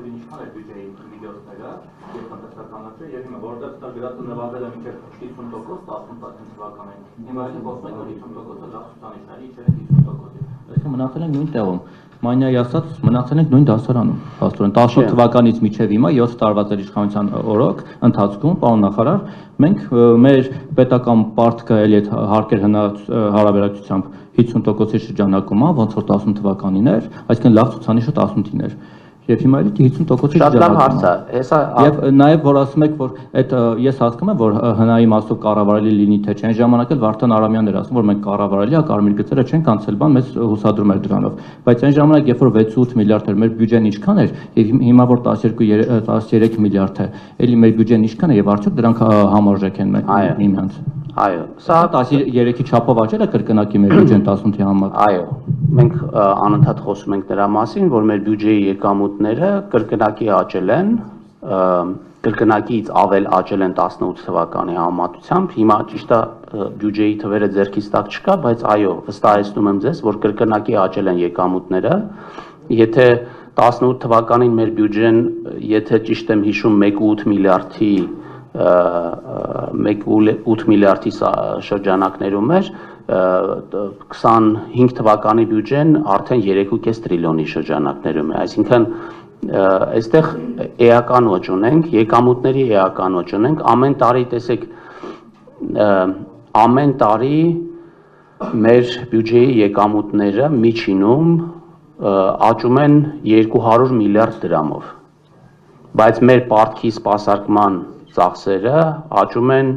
թվին ինչքան է բյուջեի միջոցները եւ տնտեսականացը եւ հիմա որովհետեւ դա գրածը նվազել է մինչեւ 50% 18 թվականին հիմա էլ խոսում ենք որ 50%-ը լավ ցուցանիշների չէ 50%-ը այսինքն մնացել ենք նույն տեղում Մանյայի ասած մնացել ենք նույն դասարանում աստորեն 18 թվականից մինչեւ հիմա 7 տարվա իշխանության օրոք ընթացքում պարոն նախարար մենք մեր պետական պարտքը էլի այդ հարկեր հարաբերակցությամբ 50%-ի շրջանակում ոնց որ 18 թվականին էր այսինքն լավ ցուցանիշը 18-ին էր Եվ հիմա էլ 50%-ի Շատ լավ հարց է, հեսա Եվ նաև որ ասում եք, որ այդ ես հասկանում եմ, որ հնայի մասով կառավարելի լինի թե չէ, այն ժամանակ էլ Վարդան Արամյանն էր ասում, որ մենք կառավարելի, կարմիր գծերը չենք անցել բան, մեզ հուսադրում էր դրանով։ Բայց այն ժամանակ, երբ որ 6-8 միլիարդ էր, մեր բյուջեն ինչքան էր, եւ հիմա որ 12-13 միլիարդ է, էլի մեր բյուջեն ինչքան է եւ արդյոք դրանք համարժեք են միմյանց։ Այո, սա 13-ի չափով աճել է կրկնակի մեր բյուջեն 18-ի համար։ Այո, մենք անընդհատ խոսում ենք դրա մասին, որ մեր բյուջեի եկամուտները կրկնակի աճել են, կրկնակից ավել աճել են 18 թվականի համեմատությամբ, հիմա ճիշտ է բյուջեի թվերը ձեռքից տակ չկա, բայց այո, վստահեցնում եմ ձեզ, որ կրկնակի աճել են եկամուտները, եթե 18 թվականին մեր բյուջեն, եթե ճիշտ եմ հիշում 1.8 միլիարդի 1.8 միլիարդի շրջանակներում էր 25 թվականի բյուջեն արդեն 3.5 տրիլիոնի շրջանակներում է, այսինքն այստեղ էական ոճ ունենք, եկամուտների էական ոճ ունենք, ամեն տարի տեսեք, ամեն տարի մեր բյուջեի եկամուտները միջինում աճում են 200 միլիարդ դրամով, բայց մեր պարտքի սպասարկման ծախսերը աճում են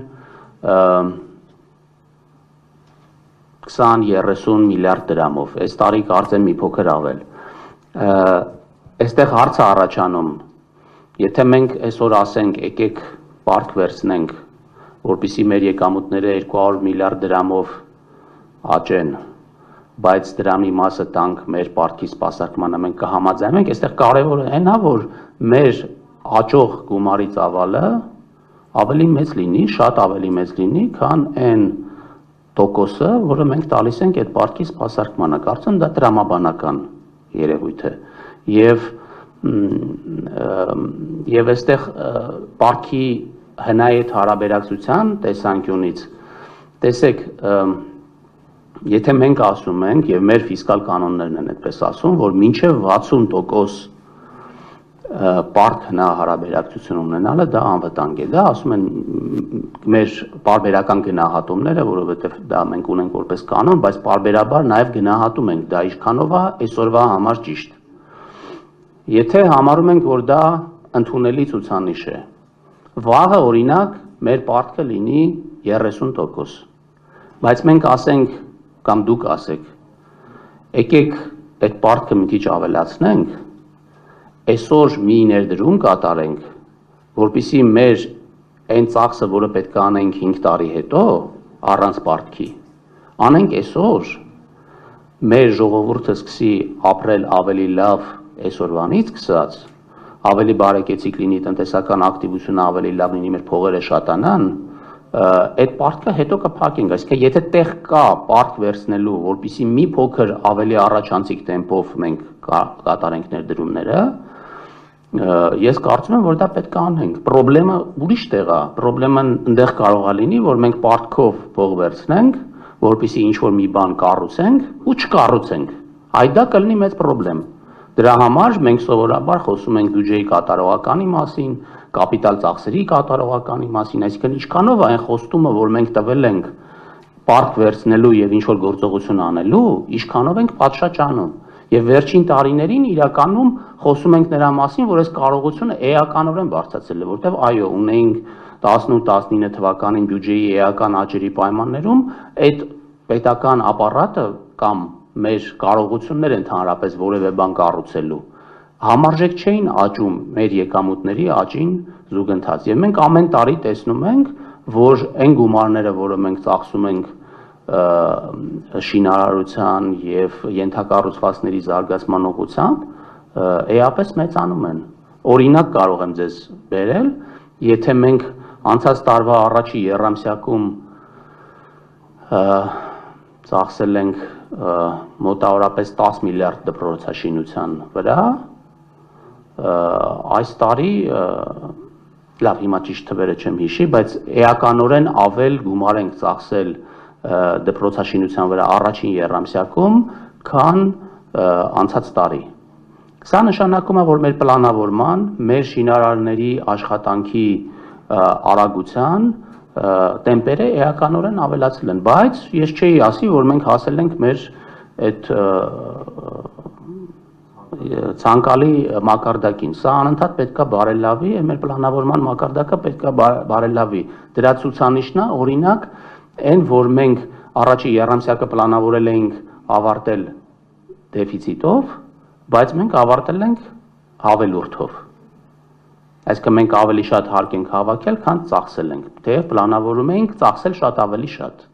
20-30 միլիարդ դրամով, այս տարի կարծեմ մի փոքր ավել։ Այստեղ հարց է առաջանում, եթե մենք այսօր ասենք եկեք պարտք վերցնենք, որպեսզի մեր եկամուտները 200 միլիարդ դրամով աճեն, բայց դրա մի մասը տանք մեր պարտքի սպասարկմանը, մենք կհամաձայնենք, այստեղ կարևորը այն է, որ մեր աճող գումարի ծավալը ավելի մեծ լինի, շատ ավելի մեծ լինի, քան այն տոկոսը, որը մենք տալիս ենք այդ պարտքի սպասարկմանը, կարծեմ դա տրամաբանական երևույթ է, և այստեղ պարտքի հնայի հետ հարաբերակցության տեսանկյունից, տեսեք, եթե մենք ասում ենք, և մեր ֆիսկալ կանոններն են այդպես ասում, որ մինչև 60% պարտք հնա հարաբերակցություն ունենալը դա անվտանգ է, դա ասում են մեր պարբերական գնահատումները, որովհետև դա մենք ունենք որպես կանոն, բայց պարբերաբար նաև գնահատում ենք դա ինչքանով է այսօրվա համար ճիշտ։ Եթե համարում ենք, որ դա ընդունելի ցուցանիշ է, վաղը օրինակ մեր պարտքը լինի 30%, բայց մենք ասենք, կամ դուք ասեք, եկեք այդ պարտքը մի քիչ ավելացնենք, այսօր մի ներդրում կատարենք, որպեսզի մեր այն ծախսը, որը պետք է անենք 5 տարի հետո, առանց պարտքի, անենք այսօր, մեր ժողովուրդը սկսի ապրել ավելի լավ այսօրվանից սկսած, ավելի բարեկեցիկ լինի տնտեսական ակտիվությունը, ավելի լավ լինի մեր փողերը շատանան, այդ պարտքը հետո կփակենք, այսինքն եթե տեղ կա պարտք վերցնելու, որպեսզի մի փոքր ավելի առաջանցիկ տեմպով մենք կատարենք ներդրումները, ես կարծում եմ, որ դա պետք է անենք, պրոբլեմը ուրիշ տեղ է, պրոբլեմն ընդեղ կարող է լինի, որ մենք պարտքով փող վերցնենք, որպեսզի ինչ-որ մի բան կառուցենք ու չկառուցենք, այդ դա կլինի մեծ պրոբլեմ, դրա համար մենք սովորաբար խոսում ենք բյուջեի կատարողականի մասին, կապիտալ ծախսերի կատարողականի մասին, այսինքն ինչքանով այն խոստումը, որ մենք տվել ենք պարտք վերցնելու եւ ինչ-որ գործողություն անելու, ինչքանով ենք պատշաճ անում։ Եվ վերջին տարիներին իրականում խոսում ենք նրա մասին, որ այս կարողությունը էականորեն բարձրացել է, որտեղ այո, ունեինք 18-19 թվականին բյուջեի էական աճերի պայմաններում այդ պետական ապարատը կամ մեր կարողությունները ընդհանրապես որևէ բան կառուցելու համարժեք չէին աճում մեր եկամուտների աճին զուգընթաց։ Եվ մենք ամեն տարի տեսնում ենք, որ այն գումարները, որը մենք ծախսում ենք շինարարության եւ ենթակառուցվածքների զարգացման ուղղությամբ, էապես մեծանում են։ Օրինակ կարող եմ ձեզ բերել, եթե մենք անցած տարվա առաջի եռամսյակում ծախսել ենք մոտավորապես 10 միլիարդ դպրոցաշինության վրա, այս տարի լավ հիմա ճիշտ թվերը չեմ հիշի, բայց էականորեն ավել գումար ենք ծախսել դպրոցաշինության վրա առաջին եռամսյակում, քան անցած տարի։ Սա նշանակում է, որ մեր պլանավորման, մեր շինարարների աշխատանքի արագության տեմպերը էականորեն ավելացել են, բայց ես չէի ասի, որ մենք հասել ենք մեր այդ ցանկալի մակարդակին։ Սա անընդհատ պետք է բարելավի, եւ մեր պլանավորման մակարդակը պետք է բարելավի։ Դրա ցուցանիշն է, օրինակ, այն, որ մենք առաջի եռամսյակը պլանավորել էինք ավարտել դեֆիցիտով, բայց մենք ավարտել ենք հավելորդով։ Այսինքն մենք ավելի շատ հարկ ենք հավաքել, քան ծախսել ենք, թեև պլանավորում էինք ծախսել շատ ավելի շատ։